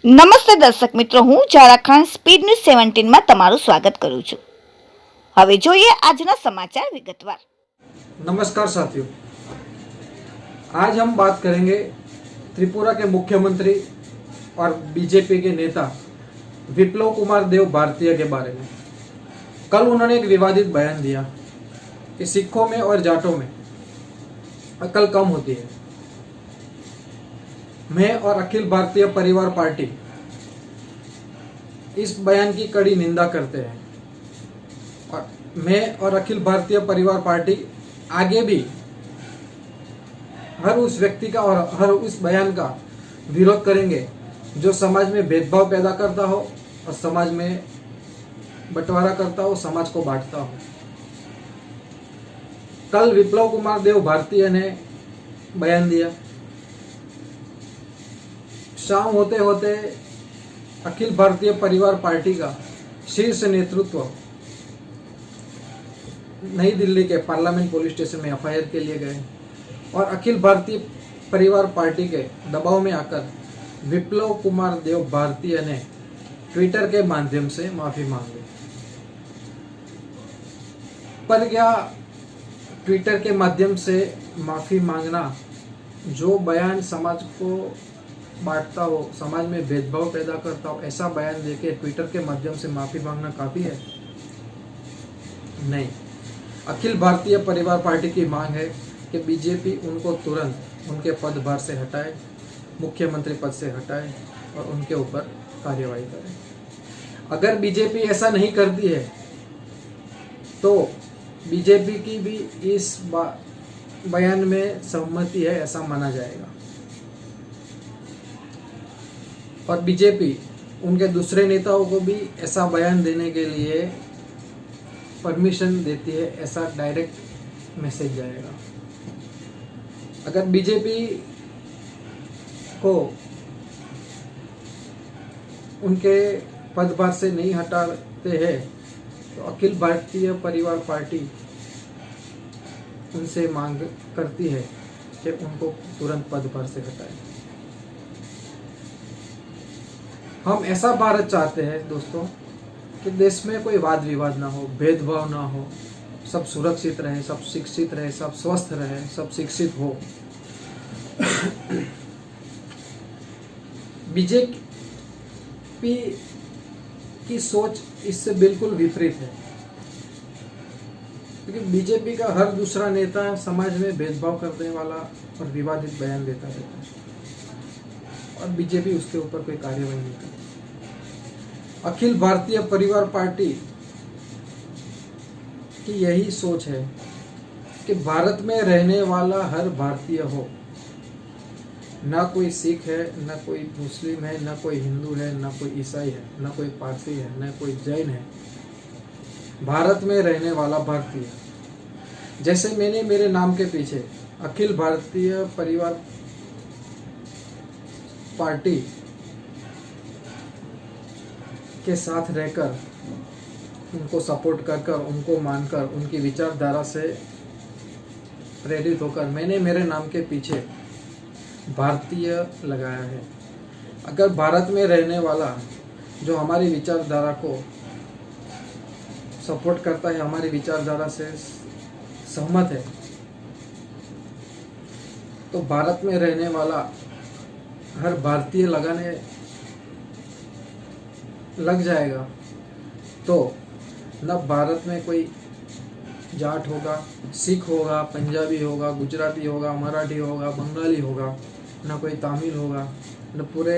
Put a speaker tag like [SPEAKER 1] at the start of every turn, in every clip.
[SPEAKER 1] નમસ્તે દર્શક મિત્રો, હું ઝારા ખાન સ્પીડ ન્યૂઝ 17 માં તમારું સ્વાગત કરું છું। હવે જોઈએ આજના સમાચાર વિગતવાર।
[SPEAKER 2] नमस्कार साथियों, आज हम बात करेंगे त्रिपुरा के मुख्यमंत्री और बीजेपी के नेता विप्लव कुमार देव भारतीय के बारे में। कल उन्होंने एक विवादित बयान दिया कि सिखों में और जाटों में अकल कम होती है। मैं और अखिल भारतीय परिवार पार्टी इस बयान की कड़ी निंदा करते हैं और मैं और अखिल भारतीय परिवार पार्टी आगे भी हर उस व्यक्ति का और हर उस बयान का विरोध करेंगे जो समाज में भेदभाव पैदा करता हो और समाज में बंटवारा करता हो, समाज को बांटता हो। कल विप्लव कुमार देव भारतीय ने बयान दिया। शाम होते होते अखिल भारतीय परिवार पार्टी का शीर्ष नेतृत्व नई दिल्ली के पार्लियामेंट पुलिस स्टेशन में एफआईआर के लिए गए और अखिल भारतीय परिवार पार्टी के दबाव में आकर विप्लव कुमार देव भारतीय ने ट्विटर के माध्यम से माफी मांग ली। पर क्या ट्विटर के माध्यम से माफी मांगना, जो बयान समाज को बांटता हो, समाज में भेदभाव पैदा करता हो, ऐसा बयान देके ट्विटर के माध्यम से माफी मांगना काफी है? नहीं। अखिल भारतीय परिवार पार्टी की मांग है कि बीजेपी उनको तुरंत उनके पदभार से हटाए, मुख्यमंत्री पद से हटाए और उनके ऊपर कार्यवाही करे। अगर बीजेपी ऐसा नहीं करती है तो बीजेपी की भी इस बयान में सहमति है, ऐसा माना जाएगा और बीजेपी उनके दूसरे नेताओं को भी ऐसा बयान देने के लिए परमिशन देती है, ऐसा डायरेक्ट मैसेज जाएगा। अगर बीजेपी को उनके पदभार से नहीं हटाते हैं तो अखिल भारतीय परिवार पार्टी उनसे मांग करती है कि उनको तुरंत पदभार से हटाए। हम ऐसा भारत चाहते हैं दोस्तों कि देश में कोई वाद विवाद ना हो, भेदभाव ना हो, सब सुरक्षित रहे, सब शिक्षित रहे, सब स्वस्थ रहे, सब शिक्षित हो। बीजेपी की सोच इससे बिल्कुल विपरीत है, क्योंकि बीजेपी का हर दूसरा नेता समाज में भेदभाव करने वाला और विवादित बयान देता रहता है और बीजेपी उसके ऊपर कोई कार्यवाही नहीं करती। अखिल भारतीय परिवार पार्टी की यही सोच है कि भारत में रहने वाला हर भारतीय हो, ना कोई सिख है, ना कोई मुस्लिम है, ना कोई हिंदू है, ना कोई ईसाई है, ना कोई पारसी है, ना कोई जैन है, भारत में रहने वाला भारतीय। जैसे मैंने मेरे नाम के पीछे अखिल भारतीय परिवार पार्टी के साथ रहकर, उनको सपोर्ट कर उनको मानकर, उनकी विचारधारा से प्रेरित होकर मैंने मेरे नाम के पीछे भारतीय लगाया है। अगर भारत में रहने वाला जो हमारी विचारधारा को सपोर्ट करता है, हमारी विचारधारा से सहमत है, तो भारत में रहने वाला हर भारतीय लगाने लग जाएगा तो न भारत में कोई जाट होगा, सिख होगा, पंजाबी होगा, गुजराती होगा, मराठी होगा, बंगाली होगा, न कोई तमिल होगा, न पूरे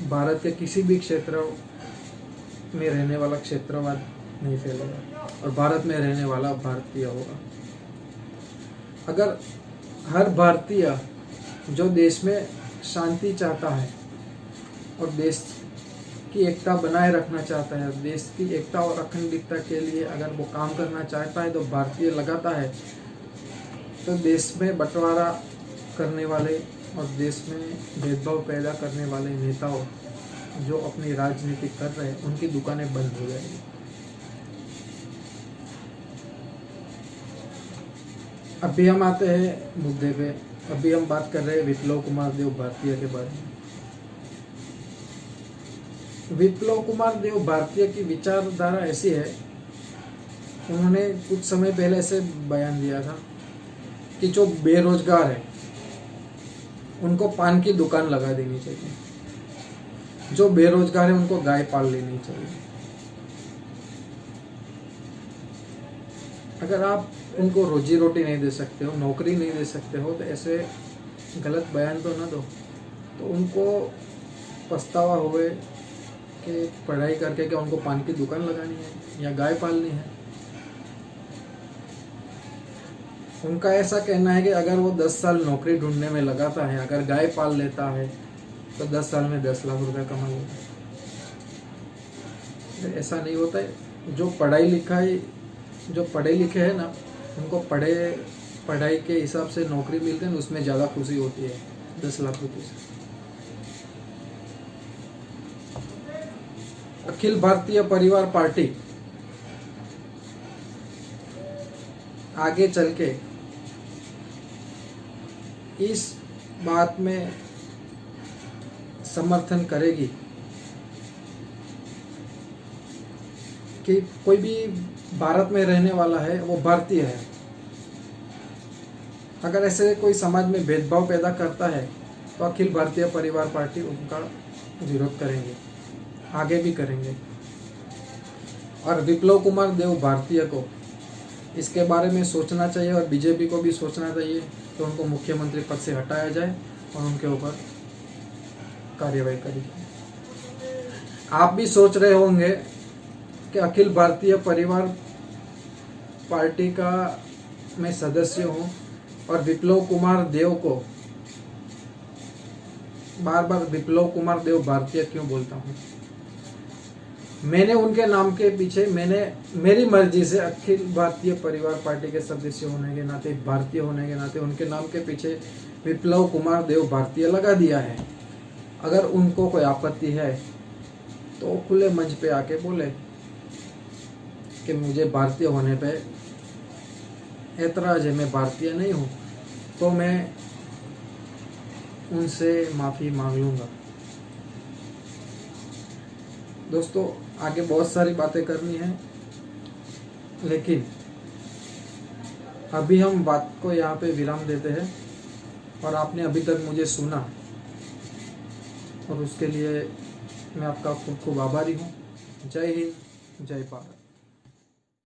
[SPEAKER 2] भारत के किसी भी क्षेत्र में रहने वाला क्षेत्रवाद नहीं फैलेगा और भारत में रहने वाला भारतीय होगा। अगर हर भारतीय जो देश में शांति चाहता है और देश की एकता बनाए रखना चाहता है, देश की एकता और अखंडता के लिए अगर वो काम करना चाहता है, तो भारतीय लगाता है, तो देश में बंटवारा करने वाले और देश में भेदभाव पैदा करने वाले नेताओं जो अपनी राजनीति कर रहे हैं, उनकी दुकानें बंद हो जाएंगी। अभी हम आते हैं मुद्दे पे। अभी हम बात कर रहे हैं विप्लव कुमार देव भारतीय के बारे में। विप्लव कुमार देव भारतीय की विचारधारा ऐसी है, उन्होंने कुछ समय पहले ऐसे बयान दिया था कि जो बेरोजगार है उनको पान की दुकान लगा देनी चाहिए, जो बेरोजगार है उनको गाय पाल लेनी चाहिए। अगर आप उनको रोजी रोटी नहीं दे सकते हो, नौकरी नहीं दे सकते हो, तो ऐसे गलत बयान तो ना दो। तो उनको पछतावा हुए कि पढ़ाई करके क्या उनको पान की दुकान लगानी है या गाय पालनी है। उनका ऐसा कहना है कि अगर वो 10 साल नौकरी ढूंढने में लगाता है, अगर गाय पाल लेता है तो 10 साल में 10 लाख रुपए कमा लेता है। ऐसा नहीं होता है। जो पढ़े लिखे है ना, उनको पढ़ाई के हिसाब से नौकरी मिलती है ना, उसमें ज़्यादा खुशी होती है 10 लाख रुपये से। अखिल भारतीय परिवार पार्टी आगे चल के इस बात में समर्थन करेगी कि कोई भी भारत में रहने वाला है वो भारतीय है। अगर ऐसे कोई समाज में भेदभाव पैदा करता है तो अखिल भारतीय परिवार पार्टी उनका विरोध करेंगे, आगे भी करेंगे। और विप्लव कुमार देव भारतीय को इसके बारे में सोचना चाहिए और बीजेपी को भी सोचना चाहिए तो उनको मुख्यमंत्री पद से हटाया जाए और उनके ऊपर कार्यवाही करी। आप भी सोच रहे होंगे कि अखिल भारतीय परिवार पार्टी का मैं सदस्य हूं और विप्लव कुमार देव को बार बार विप्लव कुमार देव भारतीय क्यों बोलता हूं। मैंने उनके नाम के पीछे मेरी मर्जी से अखिल भारतीय परिवार पार्टी के सदस्य होने के नाते, भारतीय होने के नाते उनके नाम के पीछे विप्लव कुमार देव भारतीय लगा दिया है। अगर उनको कोई आपत्ति है तो खुले मंच पे आके बोले कि मुझे भारतीय होने पे ऐतराज है, मैं भारतीय नहीं हूँ, तो मैं उनसे माफ़ी मांग लूँगा। दोस्तों, आगे बहुत सारी बातें करनी है, लेकिन अभी हम बात को यहाँ पे विराम देते हैं। और आपने अभी तक मुझे सुना और उसके लिए मैं आपका खूब खूब आभारी हूँ। जय हिंद, जय भारत।